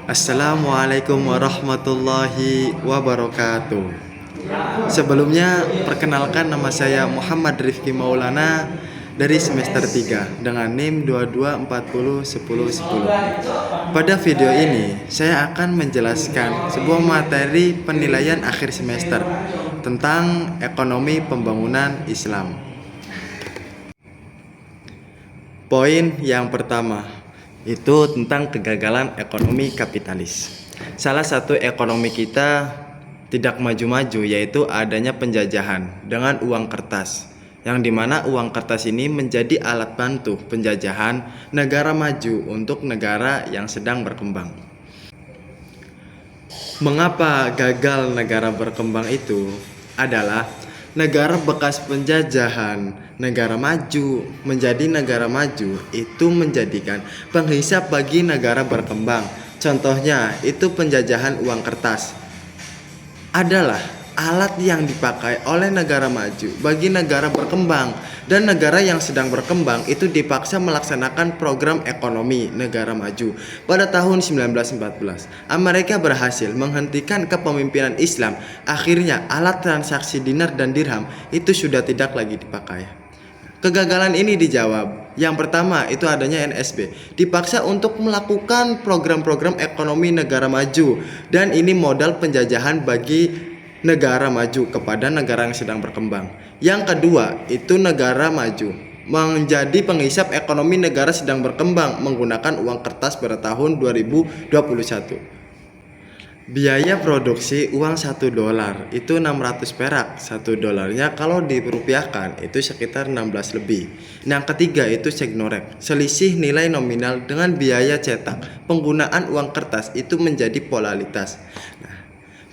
Assalamualaikum warahmatullahi wabarakatuh. Sebelumnya, perkenalkan nama saya Muhammad Rifki Maulana dari semester 3 dengan NIM 22401010. Pada video ini, saya akan menjelaskan sebuah materi penilaian akhir semester tentang ekonomi pembangunan Islam. Poin yang pertama itu tentang kegagalan ekonomi kapitalis. Salah satu ekonomi kita tidak maju-maju yaitu adanya penjajahan dengan uang kertas, yang dimana uang kertas ini menjadi alat bantu penjajahan negara maju untuk negara yang sedang berkembang. Mengapa gagal negara berkembang itu adalah negara bekas penjajahan negara maju menjadi negara maju itu menjadikan penghisap bagi negara berkembang. Contohnya itu penjajahan uang kertas adalah alat yang dipakai oleh negara maju bagi negara berkembang, dan negara yang sedang berkembang itu dipaksa melaksanakan program ekonomi negara maju. Pada tahun 1914, Amerika berhasil menghentikan kepemimpinan Islam. Akhirnya alat transaksi dinar dan dirham itu sudah tidak lagi dipakai. Kegagalan ini dijawab. Yang pertama itu adanya NSB, dipaksa untuk melakukan program-program ekonomi negara maju, dan ini modal penjajahan bagi negara maju kepada negara yang sedang berkembang. Yang kedua itu negara maju menjadi penghisap ekonomi negara sedang berkembang menggunakan uang kertas pada tahun 2021. Biaya produksi uang $1 itu 600 perak. $1 kalau dirupiahkan itu sekitar 16 lebih. Yang ketiga itu Segnorek, selisih nilai nominal dengan biaya cetak. Penggunaan uang kertas itu menjadi polaritas.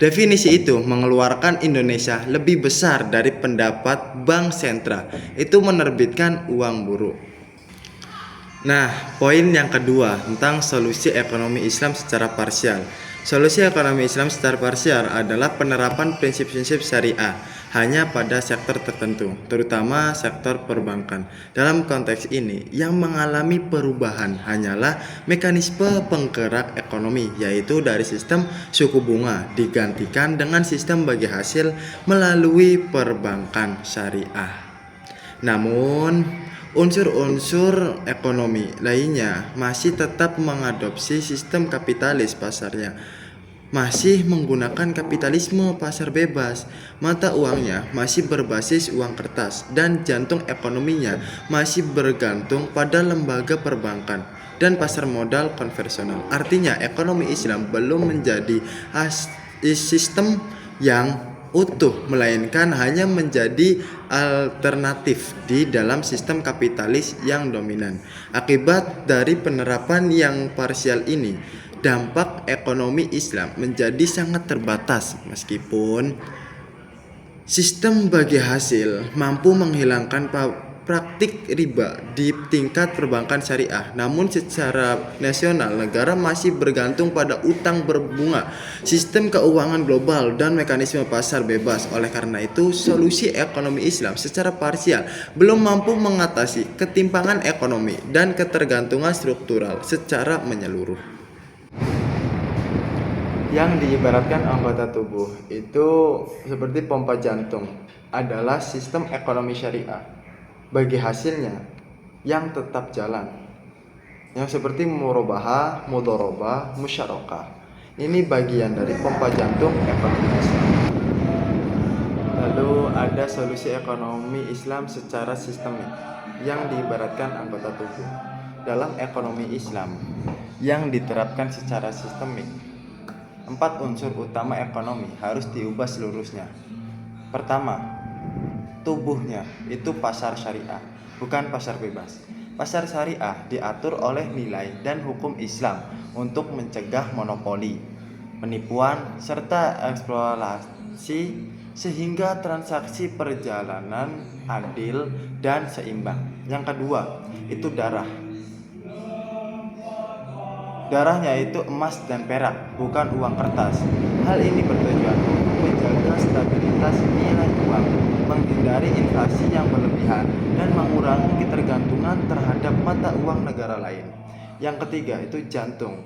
Definisi itu mengeluarkan Indonesia lebih besar dari pendapat Bank Sentral itu menerbitkan uang buruk. Nah, poin yang kedua tentang solusi ekonomi Islam secara parsial. Solusi ekonomi Islam secara parsial adalah penerapan prinsip-prinsip syariah hanya pada sektor tertentu, terutama sektor perbankan. Dalam konteks ini, yang mengalami perubahan hanyalah mekanisme penggerak ekonomi, yaitu dari sistem suku bunga digantikan dengan sistem bagi hasil melalui perbankan syariah. Namun, unsur-unsur ekonomi lainnya masih tetap mengadopsi sistem kapitalis pasarnya, masih menggunakan kapitalisme pasar bebas, mata uangnya masih berbasis uang kertas, dan jantung ekonominya masih bergantung pada lembaga perbankan dan pasar modal konvensional. Artinya ekonomi Islam belum menjadi sistem yang utuh, melainkan hanya menjadi alternatif di dalam sistem kapitalis yang dominan. Akibat dari penerapan yang parsial ini, dampak ekonomi Islam menjadi sangat terbatas. Meskipun sistem bagi hasil mampu menghilangkan praktik riba di tingkat perbankan syariah, namun secara nasional negara masih bergantung pada utang berbunga, sistem keuangan global, dan mekanisme pasar bebas. Oleh karena itu, solusi ekonomi Islam secara parsial belum mampu mengatasi ketimpangan ekonomi dan ketergantungan struktural secara menyeluruh. Yang diibaratkan anggota tubuh itu seperti pompa jantung adalah sistem ekonomi syariah. Bagi hasilnya yang tetap jalan, yang seperti murabahah, mudharabah, musyarakah. Ini bagian dari pompa jantung ekonomi Islam. Lalu ada solusi ekonomi Islam secara sistemik yang diibaratkan anggota tubuh. Dalam ekonomi Islam yang diterapkan secara sistemik, 4 unsur utama ekonomi harus diubah seluruhnya. Pertama, tubuhnya itu pasar syariah, bukan pasar bebas. Pasar syariah diatur oleh nilai dan hukum Islam untuk mencegah monopoli, penipuan, serta eksploitasi, sehingga transaksi perjalanan adil dan seimbang. Yang kedua, itu darah. Darahnya itu emas dan perak, bukan uang kertas. Hal ini bertujuan untuk menjaga stabilitas nilai uang, menghindari inflasi yang berlebihan, dan mengurangi ketergantungan terhadap mata uang negara lain. Yang ketiga itu jantung.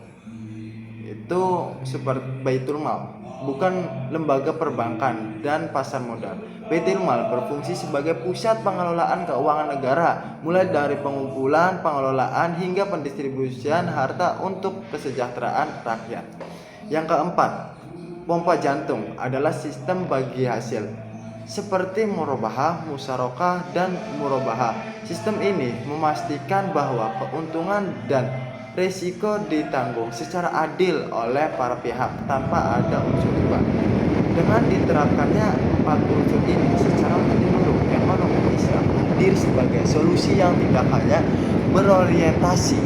itu seperti Baitul Mal, bukan lembaga perbankan dan pasar modal. Baitul Mal berfungsi sebagai pusat pengelolaan keuangan negara, mulai dari pengumpulan, pengelolaan hingga pendistribusian harta untuk kesejahteraan rakyat. Yang keempat, pompa jantung adalah sistem bagi hasil seperti murabahah, musyarakah, dan murabahah. Sistem ini memastikan bahwa keuntungan dan risiko ditanggung secara adil oleh para pihak tanpa ada unsur riba. Dengan diterapkannya 4 unsur ini secara menyeluruh, ekonomi Islam hadir sebagai solusi yang tidak hanya berorientasi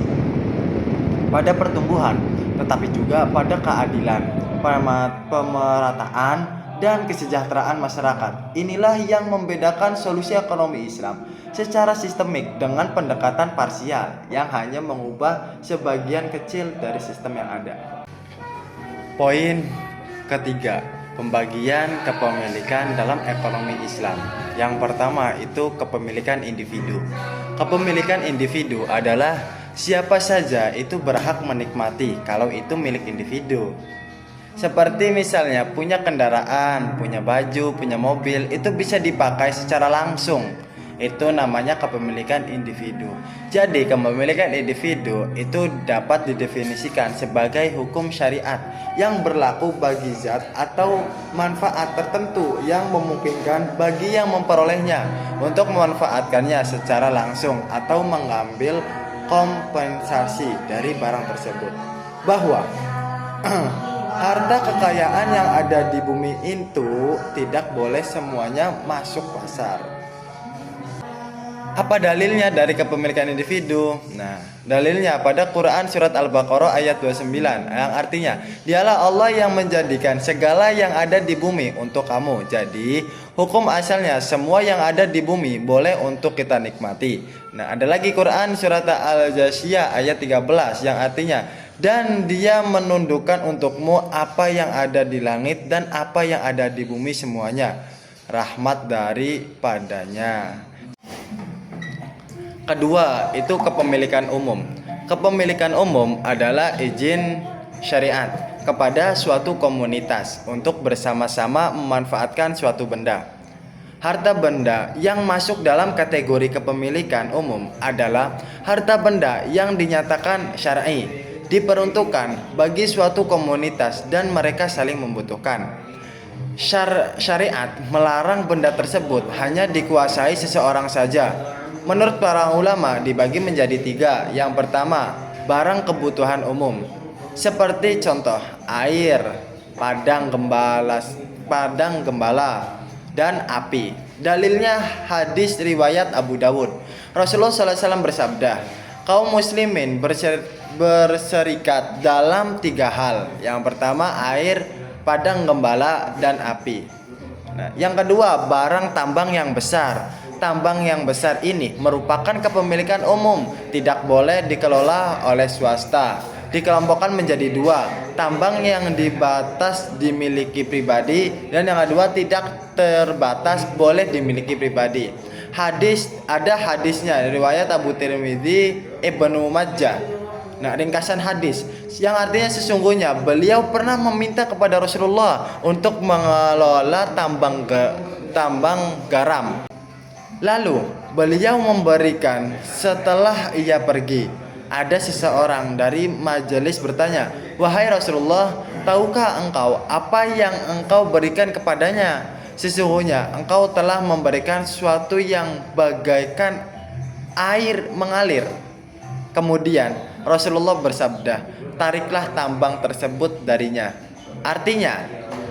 pada pertumbuhan, tetapi juga pada keadilan, pemerataan, dan kesejahteraan masyarakat. Inilah yang membedakan solusi ekonomi Islam secara sistemik dengan pendekatan parsial yang hanya mengubah sebagian kecil dari sistem yang ada. Poin ketiga, pembagian kepemilikan dalam ekonomi Islam. Yang pertama itu kepemilikan individu. Kepemilikan individu adalah siapa saja itu berhak menikmati kalau itu milik individu. Seperti misalnya punya kendaraan, punya baju, punya mobil, itu bisa dipakai secara langsung. Itu namanya kepemilikan individu. Jadi kepemilikan individu itu dapat didefinisikan sebagai hukum syariat yang berlaku bagi zat atau manfaat tertentu yang memungkinkan bagi yang memperolehnya untuk memanfaatkannya secara langsung atau mengambil kompensasi dari barang tersebut. Bahwa harta kekayaan yang ada di bumi itu tidak boleh semuanya masuk pasar. Apa dalilnya dari kepemilikan individu? Nah, dalilnya pada Quran surat Al-Baqarah ayat 29 yang artinya, dialah Allah yang menjadikan segala yang ada di bumi untuk kamu. Jadi, hukum asalnya semua yang ada di bumi boleh untuk kita nikmati. Nah, ada lagi Quran surat Al-Jathiyah ayat 13 yang artinya, dan dia menundukkan untukmu apa yang ada di langit dan apa yang ada di bumi semuanya, rahmat daripadanya. Kedua, itu kepemilikan umum. Kepemilikan umum adalah izin syariat kepada suatu komunitas untuk bersama-sama memanfaatkan suatu benda. Harta benda yang masuk dalam kategori kepemilikan umum adalah harta benda yang dinyatakan syar'i, diperuntukkan bagi suatu komunitas dan mereka saling membutuhkan. Syariat melarang benda tersebut hanya dikuasai seseorang saja. Menurut para ulama dibagi menjadi 3. Yang pertama, barang kebutuhan umum, seperti contoh air, padang gembala, dan api. Dalilnya hadis riwayat Abu Dawud. Rasulullah SAW bersabda, kaum muslimin berserikat dalam 3 hal. Yang pertama air, padang gembala, dan api. Nah, yang kedua barang tambang yang besar. Tambang yang besar ini merupakan kepemilikan umum, tidak boleh dikelola oleh swasta. Dikelompokkan menjadi 2, tambang yang dibatas dimiliki pribadi dan yang kedua tidak terbatas boleh dimiliki pribadi. Ada hadisnya riwayat Abu Tirmidzi, Ibnu Majah. Nah, ringkasan hadis yang artinya sesungguhnya beliau pernah meminta kepada Rasulullah untuk mengelola tambang garam. Lalu beliau memberikan setelah ia pergi. Ada seseorang dari majelis bertanya, wahai Rasulullah, tahukah engkau apa yang engkau berikan kepadanya? Sesungguhnya engkau telah memberikan sesuatu yang bagaikan air mengalir. Kemudian Rasulullah bersabda, tariklah tambang tersebut darinya. Artinya,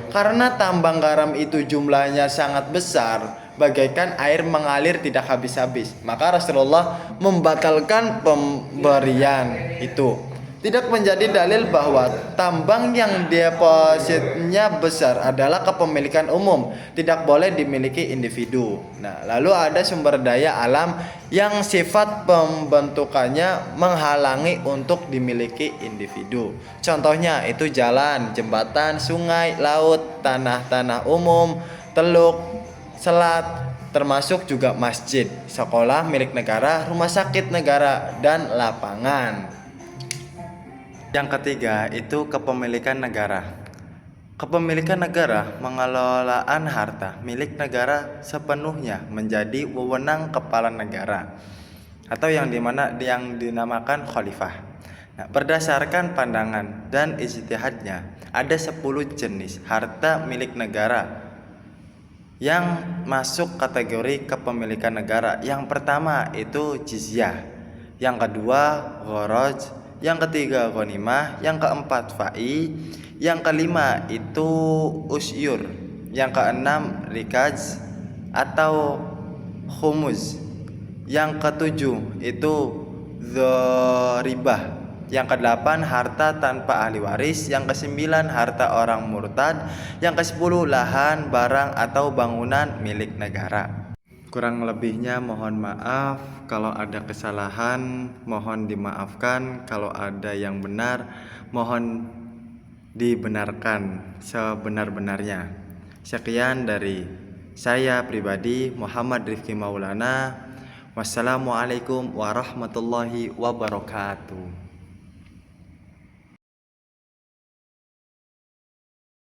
karena tambang garam itu jumlahnya sangat besar, bagaikan air mengalir tidak habis-habis, maka Rasulullah membatalkan pemberian itu. Tidak menjadi dalil bahwa tambang yang depositnya besar adalah kepemilikan umum, tidak boleh dimiliki individu. Nah, lalu ada sumber daya alam yang sifat pembentukannya menghalangi untuk dimiliki individu. Contohnya itu jalan, jembatan, sungai, laut, tanah-tanah umum, teluk, selat, termasuk juga masjid, sekolah milik negara, rumah sakit negara, dan lapangan. Yang ketiga itu kepemilikan negara. Kepemilikan negara, pengelolaan harta milik negara sepenuhnya menjadi wewenang kepala negara atau yang dinamakan khalifah. Nah, berdasarkan pandangan dan ijtihadnya, ada 10 jenis harta milik negara yang masuk kategori kepemilikan negara. Yang pertama itu jizyah, yang kedua gharaj, yang ketiga ghanimah, yang keempat fai, yang kelima itu usyur, yang keenam rikaz atau khumuz, yang ketujuh itu dzaribah, yang kedelapan harta tanpa ahli waris, yang kesembilan harta orang murtad, yang kesepuluh lahan, barang atau bangunan milik negara. Kurang lebihnya mohon maaf, kalau ada kesalahan mohon dimaafkan, kalau ada yang benar mohon dibenarkan sebenar-benarnya. Sekian dari saya pribadi, Muhammad Rifki Maulana. Wassalamualaikum warahmatullahi wabarakatuh.